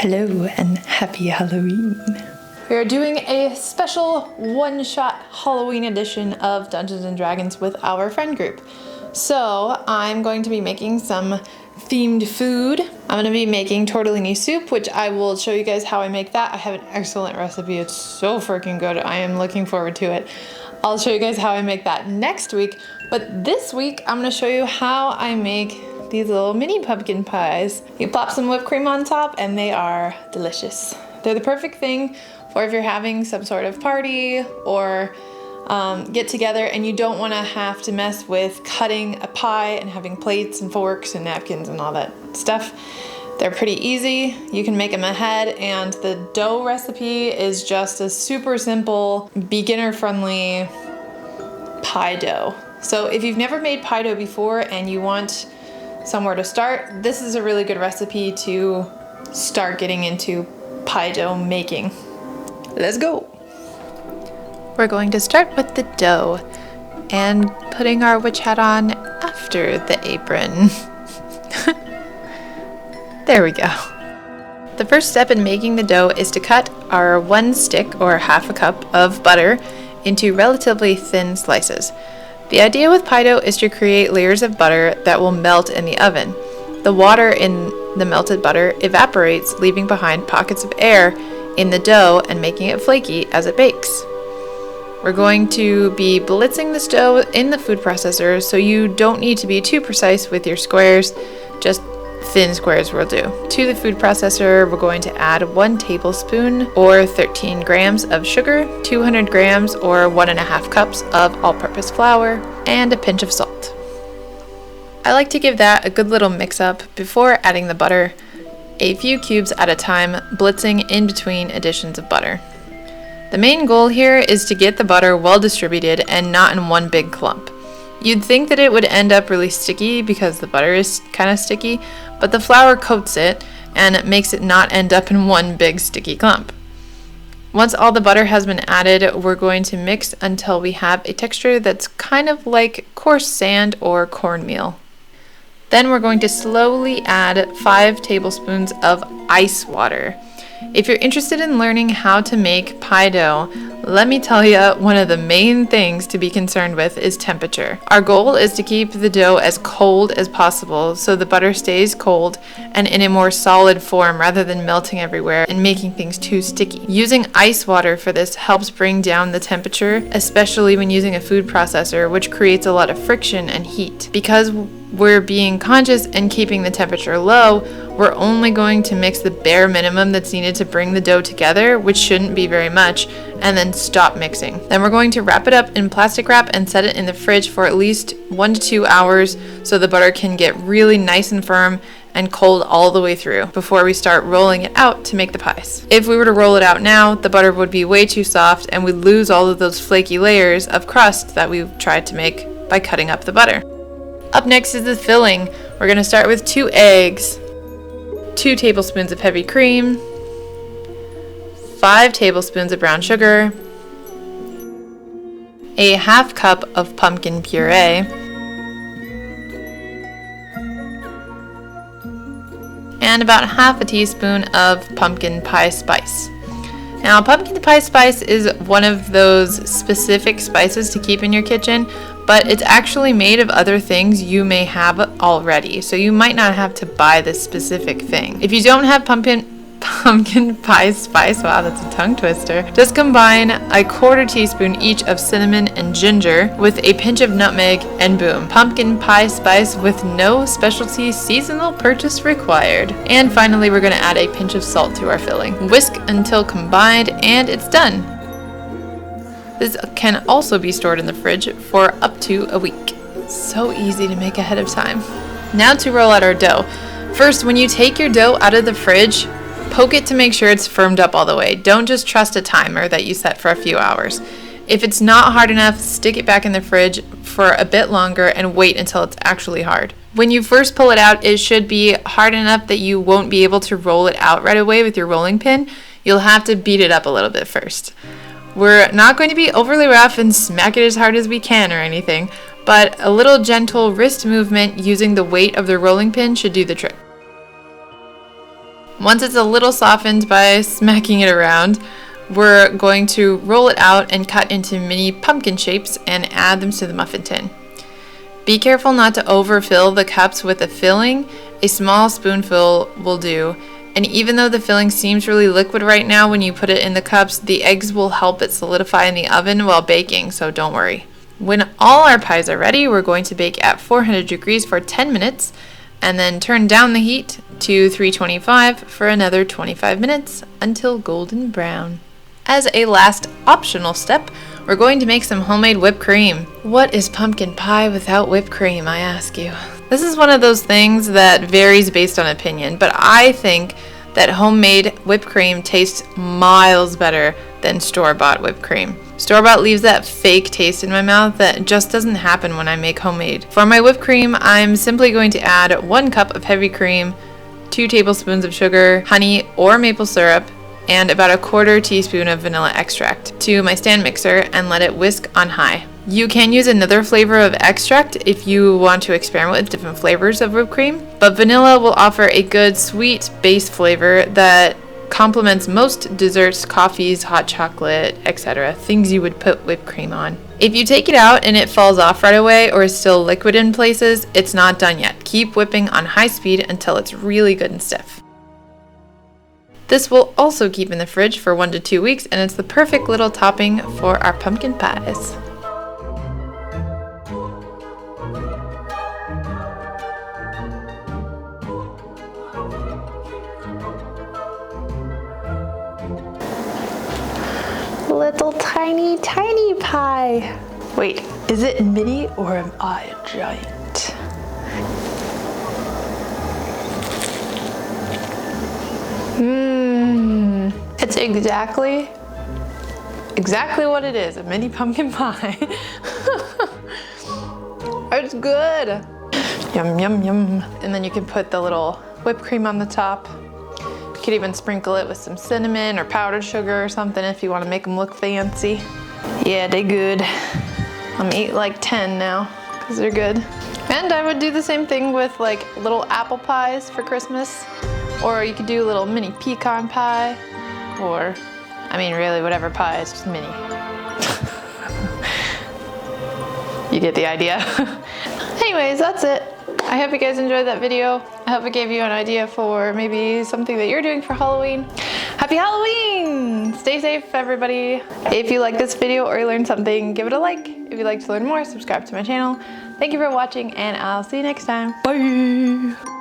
Hello and happy Halloween. We are doing a special one-shot Halloween edition of Dungeons & Dragons with our friend group. So I'm going to be making some themed food. I'm going to be making tortellini soup, which I will show you guys how I make that. I have an excellent recipe. It's so freaking good. I am looking forward to it. I'll show you guys how I make that next week. But this week, I'm going to show you how I make these little mini pumpkin pies. You plop some whipped cream on top and they are delicious. They're the perfect thing for if you're having some sort of party or get together and you don't want to have to mess with cutting a pie and having plates and forks and napkins and all that stuff. They're pretty easy. You can make them ahead, and the dough recipe is just a super simple, beginner-friendly pie dough. So if you've never made pie dough before and you want somewhere to start, this is a really good recipe to start getting into pie dough making. Let's go. We're going to start with the dough and putting our witch hat on after the apron. There we go. The first step in making the dough is to cut our 1 stick or half a cup of butter into relatively thin slices. The idea with pie dough is to create layers of butter that will melt in the oven. The water in the melted butter evaporates, leaving behind pockets of air in the dough and making it flaky as it bakes. We're going to be blitzing this dough in the food processor, so you don't need to be too precise with your squares, just thin squares will do. To the food processor, we're going to add 1 tablespoon or 13 grams of sugar, 200 grams or 1.5 cups of all-purpose flour, and a pinch of salt. I like to give that a good little mix up before adding the butter, a few cubes at a time, blitzing in between additions of butter. The main goal here is to get the butter well distributed and not in one big clump. You'd think that it would end up really sticky because the butter is kind of sticky, but the flour coats it and it makes it not end up in one big sticky clump. Once all the butter has been added, we're going to mix until we have a texture that's kind of like coarse sand or cornmeal. Then we're going to slowly add 5 tablespoons of ice water. If you're interested in learning how to make pie dough, let me tell you, one of the main things to be concerned with is temperature. Our goal is to keep the dough as cold as possible so the butter stays cold and in a more solid form rather than melting everywhere and making things too sticky. Using ice water for this helps bring down the temperature, especially when using a food processor, which creates a lot of friction and heat. Because we're being conscious and keeping the temperature low, we're only going to mix the bare minimum that's needed to bring the dough together, which shouldn't be very much, and then stop mixing. Then we're going to wrap it up in plastic wrap and set it in the fridge for at least 1 to 2 hours so the butter can get really nice and firm and cold all the way through before we start rolling it out to make the pies. If we were to roll it out now, the butter would be way too soft and we'd lose all of those flaky layers of crust that we've tried to make by cutting up the butter. Up next is the filling. We're going to start with 2 eggs, 2 tablespoons of heavy cream, 5 tablespoons of brown sugar, a half cup of pumpkin puree, and about half a teaspoon of pumpkin pie spice. Now, pumpkin pie spice is one of those specific spices to keep in your kitchen, but it's actually made of other things you may have already, so you might not have to buy this specific thing. If you don't have pumpkin pie spice, wow, that's a tongue twister, just combine a 1/4 teaspoon each of cinnamon and ginger with a pinch of nutmeg, and boom, pumpkin pie spice with no specialty seasonal purchase required. And finally, we're going to add a pinch of salt to our filling. Whisk until combined, and it's done. This can also be stored in the fridge for up to a week. So easy to make ahead of time. Now to roll out our dough. First, when you take your dough out of the fridge, poke it to make sure it's firmed up all the way. Don't just trust a timer that you set for a few hours. If it's not hard enough, stick it back in the fridge for a bit longer and wait until it's actually hard. When you first pull it out, it should be hard enough that you won't be able to roll it out right away with your rolling pin. You'll have to beat it up a little bit first. We're not going to be overly rough and smack it as hard as we can or anything, but a little gentle wrist movement using the weight of the rolling pin should do the trick. Once it's a little softened by smacking it around, we're going to roll it out and cut into mini pumpkin shapes and add them to the muffin tin. Be careful not to overfill the cups with the filling. A small spoonful will do. And even though the filling seems really liquid right now when you put it in the cups, the eggs will help it solidify in the oven while baking, so don't worry. When all our pies are ready, we're going to bake at 400 degrees for 10 minutes and then turn down the heat to 325 for another 25 minutes until golden brown. As a last optional step, we're going to make some homemade whipped cream. What is pumpkin pie without whipped cream, I ask you? This is one of those things that varies based on opinion, but I think that homemade whipped cream tastes miles better than store-bought whipped cream. Store-bought leaves that fake taste in my mouth that just doesn't happen when I make homemade. For my whipped cream, I'm simply going to add 1 cup of heavy cream, 2 tablespoons of sugar, honey or maple syrup, and about a 1/4 teaspoon of vanilla extract to my stand mixer and let it whisk on high. You can use another flavor of extract if you want to experiment with different flavors of whipped cream, but vanilla will offer a good sweet base flavor that complements most desserts, coffees, hot chocolate, etc., things you would put whipped cream on. If you take it out and it falls off right away or is still liquid in places, it's not done yet. Keep whipping on high speed until it's really good and stiff. This will also keep in the fridge for 1 to 2 weeks, and it's the perfect little topping for our pumpkin pies. Little tiny pie. Wait, is it mini or am I a giant? It's exactly what it is, a mini pumpkin pie. It's good. Yum, yum, yum. And then you can put the little whipped cream on the top. You could even sprinkle it with some cinnamon or powdered sugar or something if you want to make them look fancy. Yeah, they're good. I'm gonna eat like 10 now because they're good. And I would do the same thing with like little apple pies for Christmas. Or you could do a little mini pecan pie. Or, I mean really whatever pie, it's just mini. You get the idea. Anyways, that's it. I hope you guys enjoyed that video. I hope it gave you an idea for maybe something that you're doing for Halloween. Happy Halloween! Stay safe, everybody. If you like this video or you learned something, give it a like. If you'd like to learn more, subscribe to my channel. Thank you for watching, and I'll see you next time. Bye!